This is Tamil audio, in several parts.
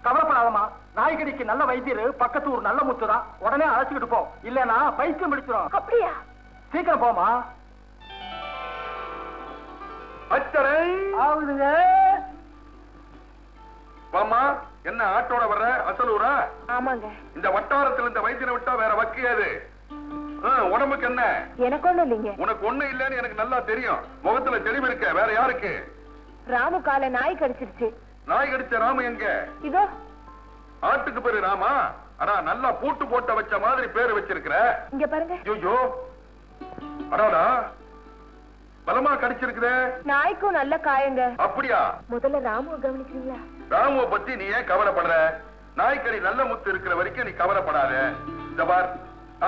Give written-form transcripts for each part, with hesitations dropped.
கவலைப்படாதமா, நாய்கடிக்கு நல்ல வைத்தியர் பக்கத்து ஊர் நல்ல முத்துதான். உடனே அழைச்சுக்கிட்டு போ, இல்லனா பைத்தியம் பிடிச்சிரும். அப்படியா? சீக்கிரம் போமா. அச்சரை ஆகுதுங்க. வாமா, என்ன ஆட்டோட வர்ற? அசலூரா? ஆமாங்க. இந்த வட்டாரத்தில் இந்த வைத்தியனை விட்டா வேற வக்கியாது. உடம்புக்கு என்ன? எனக்கு ஒண்ணு இல்லைங்க. உனக்கு ஒண்ணு இல்லன்னு எனக்கு நல்லா தெரியும். முகத்துல தெளிவு இருக்க. வேற யாருக்கு? ராமு கால நாய் கடிச்சிருச்சு. நாய் கடிச்ச ராமு எங்க? இதோ. ஆட்டுக்கு பேரு ராமா? ஆனா நல்லா பூட்டு போட்ட வச்ச மாதிரி பேரு வச்சிருக்கிற. இங்க பாருங்க. ஐயோ, அடாடா, பலமா கடிச்சிருக்குதே. நாய்க்கும் நல்ல காயங்க. அப்படியா? முதல்ல ராமுவை கவனிக்கிறீங்களா? ராமுவை பத்தி நீ ஏன் கவலைப்படுற? நாய்க்கடி நல்ல முத்து இருக்கிற வரைக்கும் நீ கவலைப்படாத. இந்த பார்,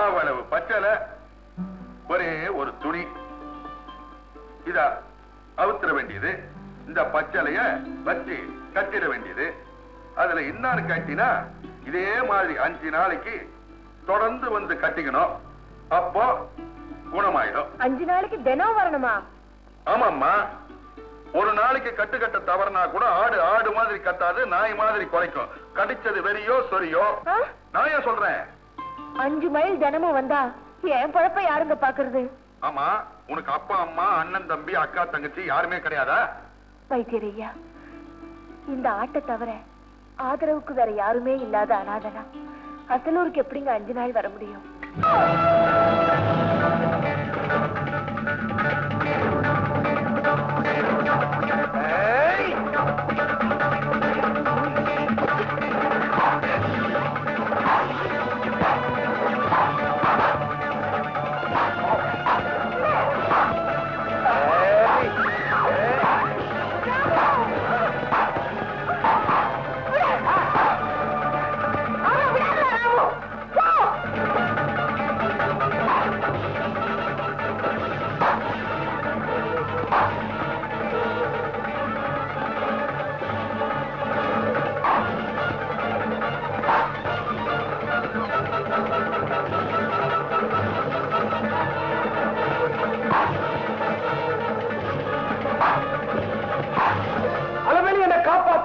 அவ்வளவு பச்சல ஒரே ஒரு துணி. இதா அவுத்துற வேண்டியது. இந்த பச்சலைய வச்சு கட்டிட வேண்டியது. அதுல இன்னாரு கட்டினா இதே மாதிரி 5 நாளைக்கு தொடர்ந்து வந்து கட்டிக்கணும். அப்போ குணமாயிடும். 5 நாளைக்கு தினம் வரணுமா? ஆமாம்மா. ஒரு நாளைக்கு கட்ட தவறுனா கூட ஆடு மாதிரி கத்தாது, நாய் மாதிரி குறைக்கும். கடிச்சது வெறியோ சொரியோ. நான் ஏன் சொல்றேன்? 5 மைல் தினமும் வந்தா என் பழப்ப யாருங்க பாக்குறது? ஆமா, உனக்கு அப்பா அம்மா அண்ணன் தம்பி அக்கா தங்கச்சி யாருமே கிடையாதா? வைத்தியரையா, இந்த ஆட்டை தவிர ஆதரவுக்கு வேற யாருமே இல்லாத அனாதனா அசலூருக்கு எப்படிங்க 5 நாள் வர முடியும்?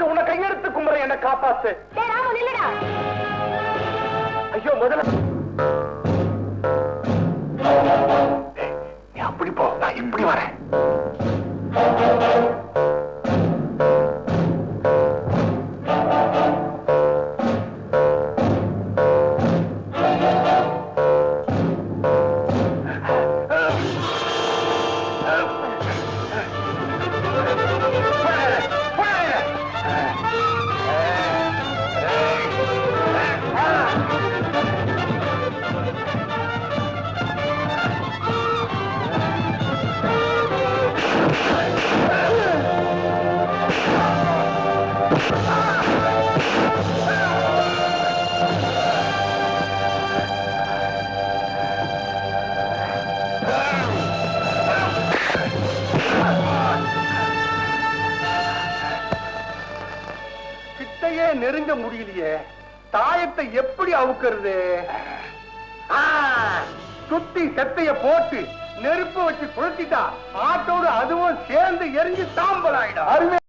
உன்னை கையெடுத்து கும்புற என்ன காப்பாத்து. ஐயோ, முதல்ல நீ அப்படி போ, நான் இப்படி வரேன். நெருங்க முடியலையே, தாயத்தை எப்படி அவுக்கிறது? சுத்தி செத்தைய போட்டு நெருப்பு வச்சு கொளுத்திட்டா ஆட்டோடு அதுவும் சேர்ந்து எரிஞ்சு சாம்பல் ஆயிடும்.